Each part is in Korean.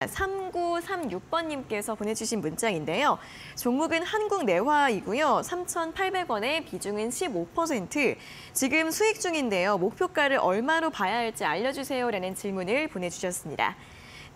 3936번님께서 보내주신 문자인데요. 종목은 한국내화이고요. 3,800원에 비중은 15%. 지금 수익 중인데요. 목표가를 얼마로 봐야 할지 알려주세요라는 질문을 보내주셨습니다.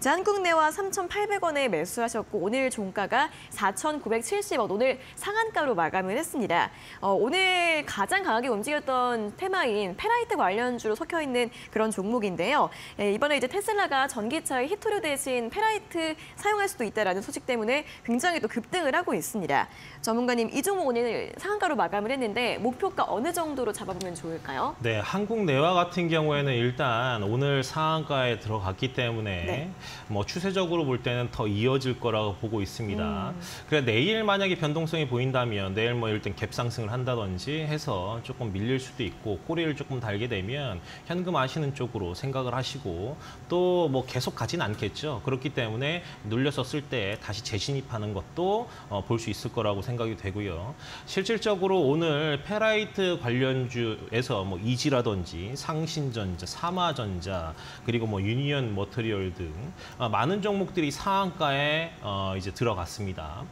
자, 한국내화 3,800원에 매수하셨고 오늘 종가가 4,970원, 오늘 상한가로 마감을 했습니다. 오늘 가장 강하게 움직였던 테마인 페라이트 관련주로 섞여 있는 그런 종목인데요. 이번에 이제 테슬라가 전기차의 히토류 대신 페라이트 사용할 수도 있다라는 소식 때문에 굉장히 또 급등을 하고 있습니다. 전문가님, 이 종목 오늘 상한가로 마감을 했는데 목표가 어느 정도로 잡아보면 좋을까요? 네, 한국내화 같은 경우에는 일단 오늘 상한가에 들어갔기 때문에 뭐 추세적으로 볼 때는 더 이어질 거라고 보고 있습니다. 그래 내일 만약에 변동성이 보인다면 내일 뭐 일단 갭 상승을 한다든지 해서 조금 밀릴 수도 있고 꼬리를 조금 달게 되면 현금 하시는 쪽으로 생각을 하시고 또 뭐 계속 가진 않겠죠. 그렇기 때문에 눌렸었을 때 다시 재진입하는 것도 볼 수 있을 거라고 생각이 되고요. 실질적으로 오늘 페라이트 관련주에서 뭐 이지라든지 상신전자, 삼화전자 그리고 뭐 유니언 머터리얼 등 많은 종목들이 상한가에 이제 들어갔습니다.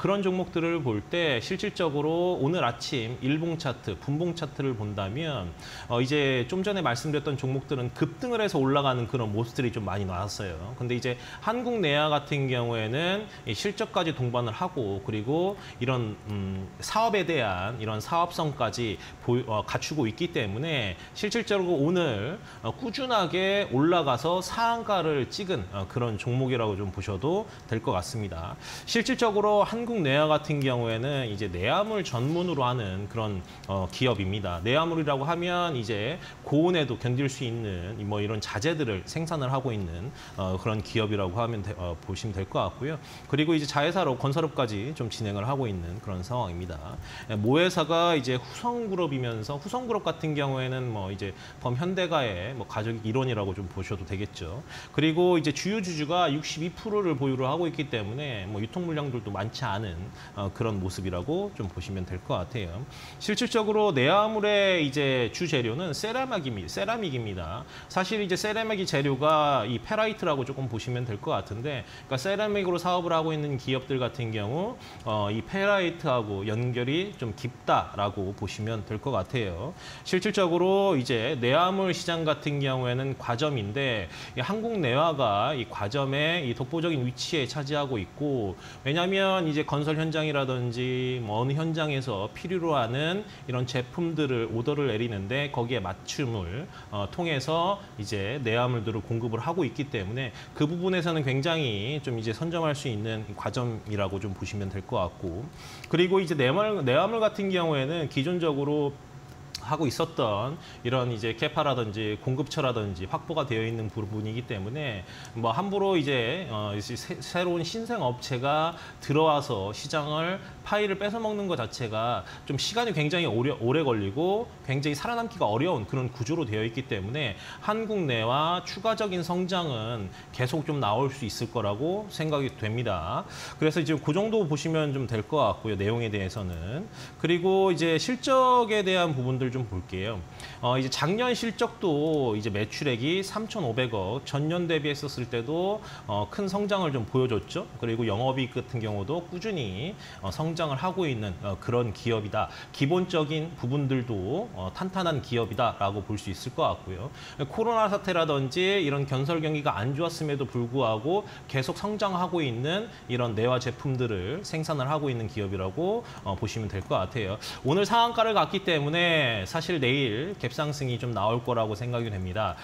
그런 종목들을 볼 때 실질적으로 오늘 아침 일봉 차트, 분봉 차트를 본다면 이제 좀 전에 말씀드렸던 종목들은 급등을 해서 올라가는 그런 모습들이 좀 많이 나왔어요. 근데 이제 한국내화 같은 경우에는 실적까지 동반을 하고 그리고 이런 사업에 대한 이런 사업성까지 갖추고 있기 때문에 실질적으로 오늘 꾸준하게 올라가서 상한가를 찍은 그런 종목이라고 좀 보셔도 될 것 같습니다. 실질적으로 한국내화 같은 경우에는 이제 내화물 전문으로 하는 그런 기업입니다. 내화물이라고 하면 이제 고온에도 견딜 수 있는 뭐 이런 자재들을 생산을 하고 있는 그런 기업이라고 하면 보시면 될 것 같고요. 그리고 이제 자회사로 건설업까지 좀 진행을 하고 있는 그런 상황입니다. 모회사가 이제 후성그룹이면서 후성그룹 같은 경우에는 뭐 이제 범현대가의 뭐 가족 일원이라고 좀 보셔도 되겠죠. 그리고 이제 주요 주주가 62%를 보유를 하고 있기 때문에 뭐 유통 물량들도 많지 않은 그런 모습이라고 좀 보시면 될 것 같아요. 실질적으로 내화물의 이제 주 재료는 세라믹입니다. 사실 이제 세라믹이 재료가 이 페라이트라고 조금 보시면 될 것 같은데, 그러니까 세라믹으로 사업을 하고 있는 기업들 같은 경우 이 페라이트하고 연결이 좀 깊다라고 보시면 될 것 같아요. 실질적으로 이제 내화물 시장 같은 경우에는 과점인데 한국내화가 이 과점의 이 독보적인 위치에 차지하고 있고, 왜냐하면 이제 건설 현장이라든지 뭐 어느 현장에서 필요로 하는 이런 제품들을 오더를 내리는데 거기에 맞춤을 통해서 이제 내화물들을 공급을 하고 있기 때문에 그 부분에서는 굉장히 좀 이제 선점할 수 있는 과점이라고 좀 보시면 될 것 같고, 그리고 이제 내화물 같은 경우에는 기존적으로 하고 있었던 이런 이제 캐파라든지 공급처라든지 확보가 되어 있는 부분이기 때문에 뭐 함부로 이제 새로운 신생 업체가 들어와서 시장을 파이를 뺏어먹는 것 자체가 좀 시간이 굉장히 오래 걸리고 굉장히 살아남기가 어려운 그런 구조로 되어 있기 때문에 한국 내와 추가적인 성장은 계속 좀 나올 수 있을 거라고 생각이 됩니다. 그래서 이제 그 정도 보시면 좀 될 것 같고요, 내용에 대해서는. 그리고 이제 실적에 대한 부분들 좀 볼게요. 이제 작년 실적도 이제 매출액이 3,500억, 전년 대비했었을 때도 큰 성장을 좀 보여줬죠. 그리고 영업이익 같은 경우도 꾸준히 성장을 하고 있는 그런 기업이다. 기본적인 부분들도 탄탄한 기업이다라고 볼 수 있을 것 같고요. 코로나 사태라든지 이런 건설 경기가 안 좋았음에도 불구하고 계속 성장하고 있는 이런 내화 제품들을 생산을 하고 있는 기업이라고 보시면 될 것 같아요. 오늘 상한가를 갔기 때문에 사실 내일 갭상승이 좀 나올 거라고 생각이 됩니다.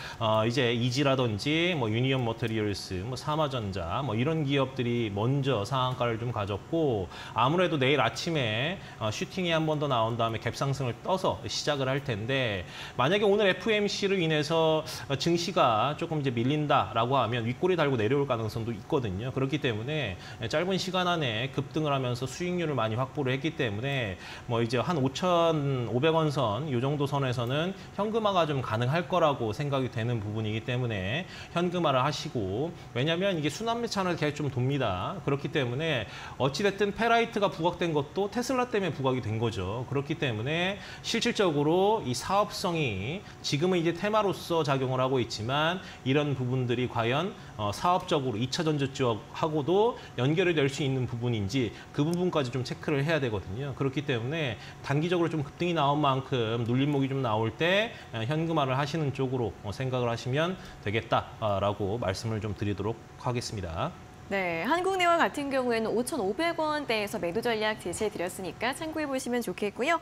이제 이지라든지 뭐 유니언 머터리얼스, 뭐 삼화전자 뭐 이런 기업들이 먼저 상한가를 좀 가졌고, 아무래도 내일 아침에 슈팅이 한 번 더 나온 다음에 갭상승을 떠서 시작을 할 텐데, 만약에 오늘 FOMC로 인해서 증시가 조금 이제 밀린다라고 하면 윗꼬리 달고 내려올 가능성도 있거든요. 그렇기 때문에 짧은 시간 안에 급등을 하면서 수익률을 많이 확보를 했기 때문에 뭐 이제 한 5,500원 선 이 정도 선에서는 저는 현금화가 좀 가능할 거라고 생각이 되는 부분이기 때문에 현금화를 하시고, 왜냐하면 이게 순환매 채널 계속 좀 돕니다. 그렇기 때문에 어찌됐든 페라이트가 부각된 것도 테슬라 때문에 부각이 된 거죠. 그렇기 때문에 실질적으로 이 사업성이 지금은 이제 테마로서 작용을 하고 있지만 이런 부분들이 과연 사업적으로 2차 전지 쪽하고도 연결이 될 수 있는 부분인지 그 부분까지 좀 체크를 해야 되거든요. 그렇기 때문에 단기적으로 좀 급등이 나온 만큼 눌림목이 좀 나올 때 현금화를 하시는 쪽으로 생각을 하시면 되겠다라고 말씀을 좀 드리도록 하겠습니다. 네, 한국내와 같은 경우에는 5,500원대에서 매도 전략 제시해 드렸으니까 참고해 보시면 좋겠고요.